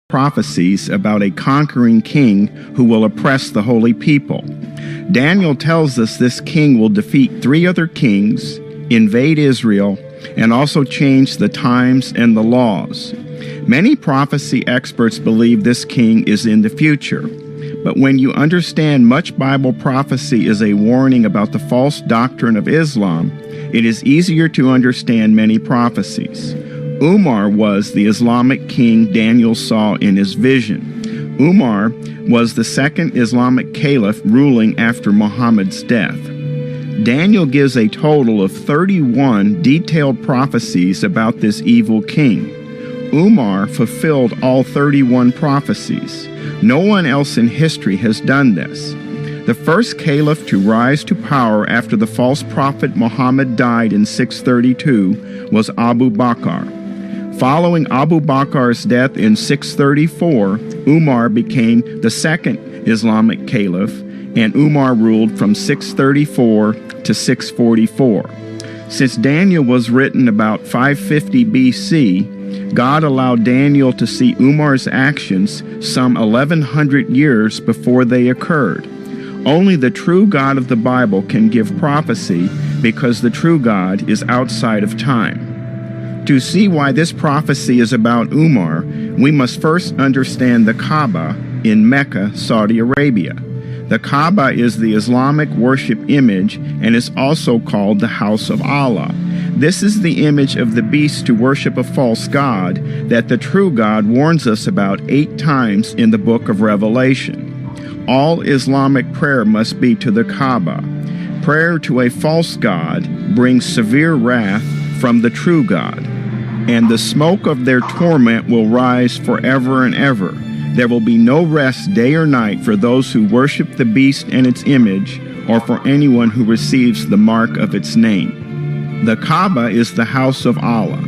prophecies about a conquering king who will oppress the holy people. Daniel tells us this king will defeat 3 other kings, invade Israel, and also change the times and the laws. Many prophecy experts believe this king is in the future. But when you understand much Bible prophecy is a warning about the false doctrine of Islam, it is easier to understand many prophecies. Umar was the Islamic king Daniel saw in his vision. Umar was the second Islamic caliph ruling after Muhammad's death. Daniel gives a total of 31 detailed prophecies about this evil king. Umar fulfilled all 31 prophecies. No one else in history has done this. The first caliph to rise to power after the false prophet Muhammad died in 632 was Abu Bakr. Following Abu Bakr's death in 634, Umar became the second Islamic caliph, and Umar ruled from 634 to 644. Since Daniel was written about 550 BC, God allowed Daniel to see Umar's actions some 1100 years before they occurred. Only the true God of the Bible can give prophecy because the true God is outside of time. To see why this prophecy is about Umar, we must first understand the Kaaba in Mecca, Saudi Arabia. The Kaaba is the Islamic worship image and is also called the House of Allah. This is the image of the beast to worship a false god that the true God warns us about 8 times in the book of Revelation. All Islamic prayer must be to the Kaaba. Prayer to a false god brings severe wrath from the true God, and the smoke of their torment will rise forever and ever. There will be no rest day or night for those who worship the beast and its image, or for anyone who receives the mark of its name. The Kaaba is the house of Allah.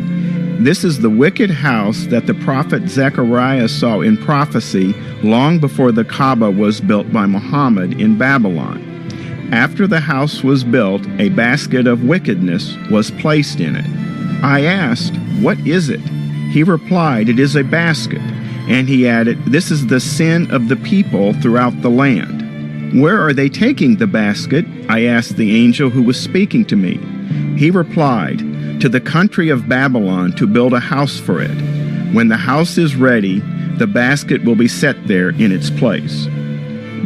This is the wicked house that the prophet Zechariah saw in prophecy long before the Kaaba was built by Muhammad in Babylon. After the house was built, a basket of wickedness was placed in it. I asked, "What is it?" He replied, "It is a basket." And he added, "This is the sin of the people throughout the land." "Where are they taking the basket?" I asked the angel who was speaking to me. He replied, "To the country of Babylon to build a house for it. When the house is ready, the basket will be set there in its place."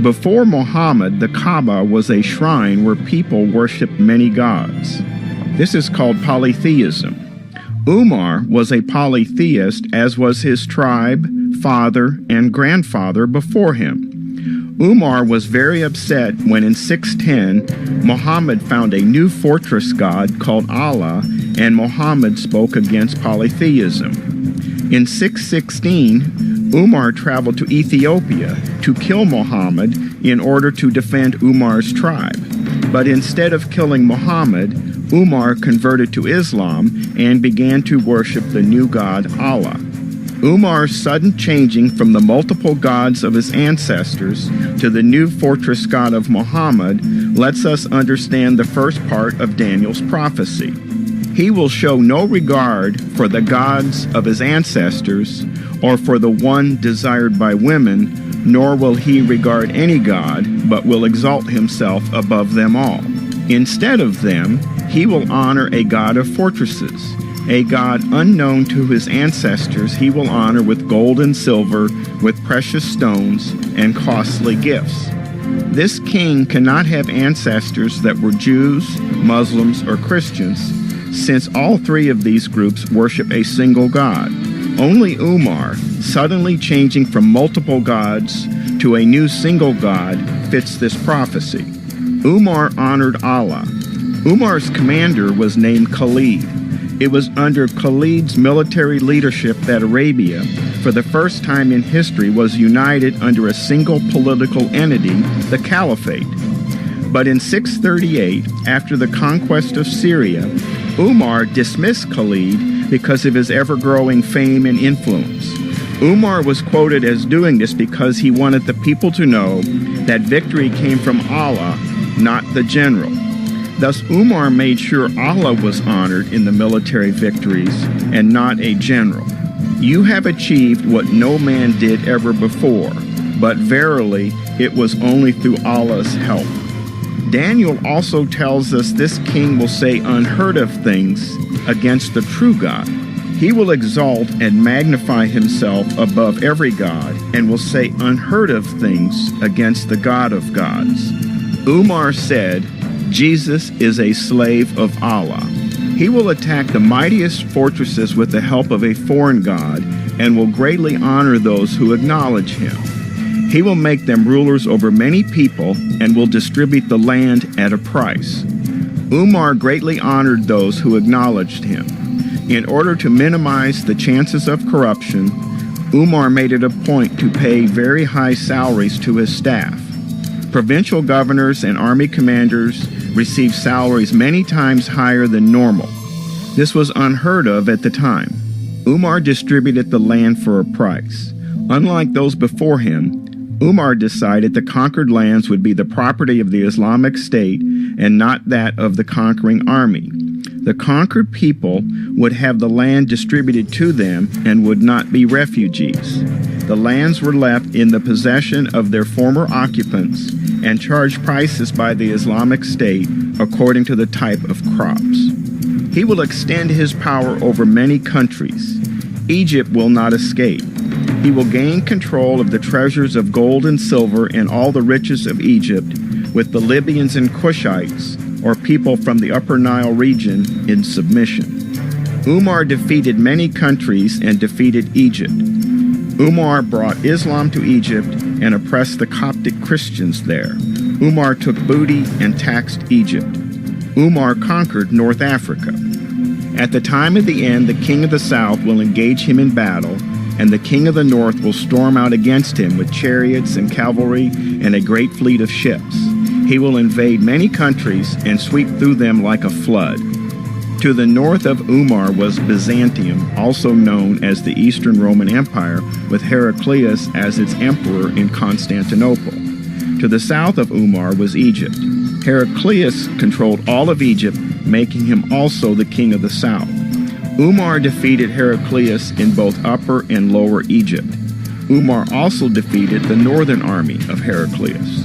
Before Muhammad, the Kaaba was a shrine where people worshiped many gods. This is called polytheism. Umar was a polytheist, as was his tribe, father, and grandfather before him. Umar was very upset when in 610, Muhammad found a new fortress god called Allah, and Muhammad spoke against polytheism. In 616, Umar traveled to Ethiopia to kill Muhammad in order to defend Umar's tribe. But instead of killing Muhammad, Umar converted to Islam and began to worship the new god Allah. Umar's sudden changing from the multiple gods of his ancestors to the new fortress god of Muhammad lets us understand the first part of Daniel's prophecy. He will show no regard for the gods of his ancestors or for the one desired by women, nor will he regard any god, but will exalt himself above them all. Instead of them, he will honor a god of fortresses. A god unknown to his ancestors he will honor with gold and silver, with precious stones, and costly gifts. This king cannot have ancestors that were Jews, Muslims, or Christians, since all 3 of these groups worship a single god. Only Umar, suddenly changing from multiple gods to a new single god, fits this prophecy. Umar honored Allah. Umar's commander was named Khalid. It was under Khalid's military leadership that Arabia, for the first time in history, was united under a single political entity, the Caliphate. But in 638, after the conquest of Syria, Umar dismissed Khalid because of his ever-growing fame and influence. Umar was quoted as doing this because he wanted the people to know that victory came from Allah, not the general. Thus, Umar made sure Allah was honored in the military victories and not a general. You have achieved what no man did ever before, but verily it was only through Allah's help. Daniel also tells us this king will say unheard of things against the true God. He will exalt and magnify himself above every god and will say unheard of things against the God of gods. Umar said, Jesus is a slave of Allah. He will attack the mightiest fortresses with the help of a foreign god and will greatly honor those who acknowledge him. He will make them rulers over many people and will distribute the land at a price. Umar greatly honored those who acknowledged him. In order to minimize the chances of corruption, Umar made it a point to pay very high salaries to his staff. Provincial governors and army commanders received salaries many times higher than normal. This was unheard of at the time. Umar distributed the land for a price. Unlike those before him, Umar decided the conquered lands would be the property of the Islamic State and not that of the conquering army. The conquered people would have the land distributed to them and would not be refugees. The lands were left in the possession of their former occupants and charged prices by the Islamic State according to the type of crops. He will extend his power over many countries. Egypt will not escape. He will gain control of the treasures of gold and silver and all the riches of Egypt, with the Libyans and Cushites, or people from the Upper Nile region, in submission. Umar defeated many countries and defeated Egypt. Umar brought Islam to Egypt and oppressed the Coptic Christians there. Umar took booty and taxed Egypt. Umar conquered North Africa. At the time of the end, the king of the south will engage him in battle, and the king of the north will storm out against him with chariots and cavalry and a great fleet of ships. He will invade many countries and sweep through them like a flood. To the north of Umar was Byzantium, also known as the Eastern Roman Empire, with Heraclius as its emperor in Constantinople. To the south of Umar was Egypt. Heraclius controlled all of Egypt, making him also the king of the south. Umar defeated Heraclius in both Upper and Lower Egypt. Umar also defeated the northern army of Heraclius.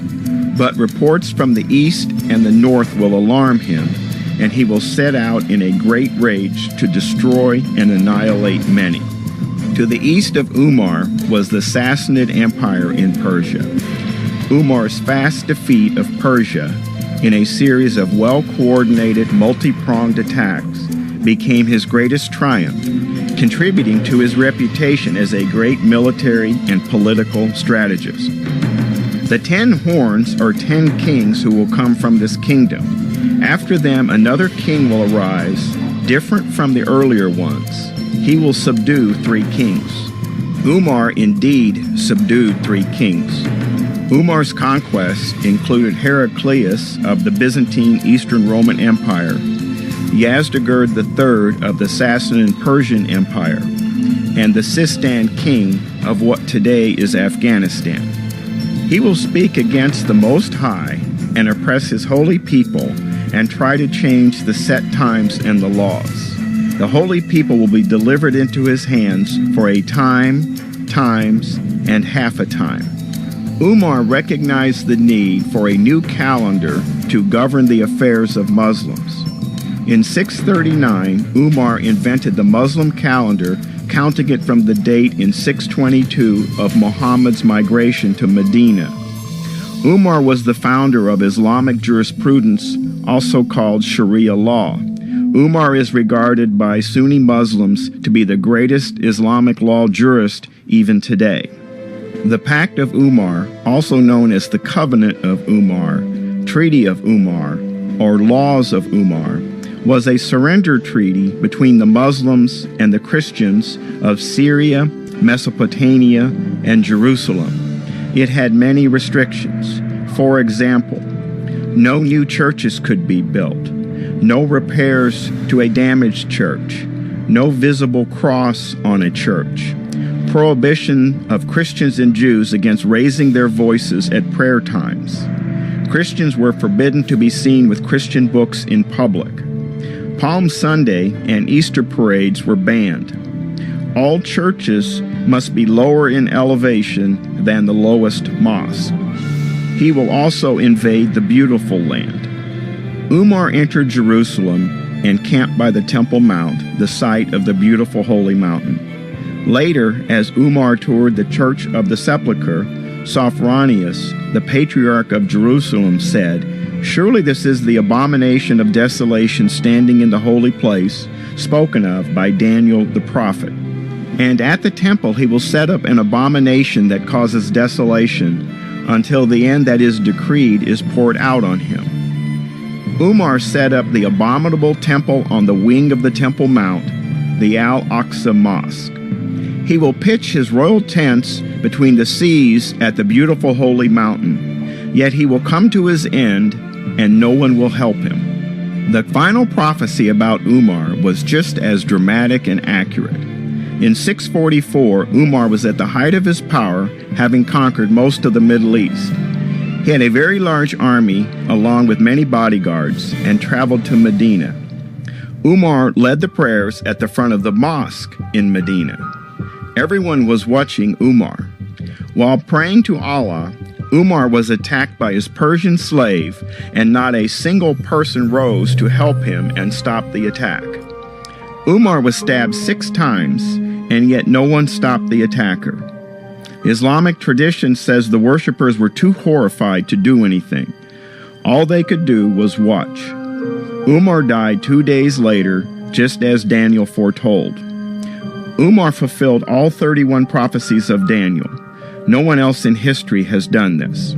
But reports from the east and the north will alarm him, and he will set out in a great rage to destroy and annihilate many. To the east of Umar was the Sassanid Empire in Persia. Umar's fast defeat of Persia in a series of well-coordinated, multi-pronged attacks became his greatest triumph, contributing to his reputation as a great military and political strategist. The 10 horns are 10 kings who will come from this kingdom. After them, another king will arise, different from the earlier ones. He will subdue 3 kings. Umar indeed subdued 3 kings. Umar's conquests included Heraclius of the Byzantine Eastern Roman Empire, Yazdegerd III of the Sassanid Persian Empire, and the Sistan king of what today is Afghanistan. He will speak against the Most High and oppress his holy people and try to change the set times and the laws. The holy people will be delivered into his hands for a time, times, and half a time. Umar recognized the need for a new calendar to govern the affairs of Muslims. In 639, Umar invented the Muslim calendar, counting it from the date in 622 of Muhammad's migration to Medina. Umar was the founder of Islamic jurisprudence, also called Sharia law. Umar is regarded by Sunni Muslims to be the greatest Islamic law jurist even today. The Pact of Umar, also known as the Covenant of Umar, Treaty of Umar, or Laws of Umar, was a surrender treaty between the Muslims and the Christians of Syria, Mesopotamia, and Jerusalem. It had many restrictions. For example, no new churches could be built, no repairs to a damaged church, no visible cross on a church, prohibition of Christians and Jews against raising their voices at prayer times. Christians were forbidden to be seen with Christian books in public. Palm Sunday and Easter parades were banned. all churches must be lower in elevation than the lowest mosque. He will also invade the beautiful land. Umar entered Jerusalem and camped by the Temple Mount, the site of the beautiful holy mountain. Later, as Umar toured the Church of the Sepulchre, Sophronius, the Patriarch of Jerusalem, said, "Surely this is the abomination of desolation standing in the holy place, spoken of by Daniel the prophet. And at the temple he will set up an abomination that causes desolation, until the end that is decreed is poured out on him." Umar set up the abominable temple on the wing of the Temple Mount, the Al-Aqsa Mosque. He will pitch his royal tents between the seas at the beautiful holy mountain, yet he will come to his end, and no one will help him. The final prophecy about Umar was just as dramatic and accurate. In 644, Umar was at the height of his power, having conquered most of the Middle East. He had a very large army, along with many bodyguards, and traveled to Medina. Umar led the prayers at the front of the mosque in Medina. Everyone was watching Umar. While praying to Allah, Umar was attacked by his Persian slave, and not a single person rose to help him and stop the attack. Umar was stabbed 6 times, and yet no one stopped the attacker. Islamic tradition says the worshippers were too horrified to do anything. All they could do was watch. Umar died 2 days later, just as Daniel foretold. Umar fulfilled all 31 prophecies of Daniel. No one else in history has done this.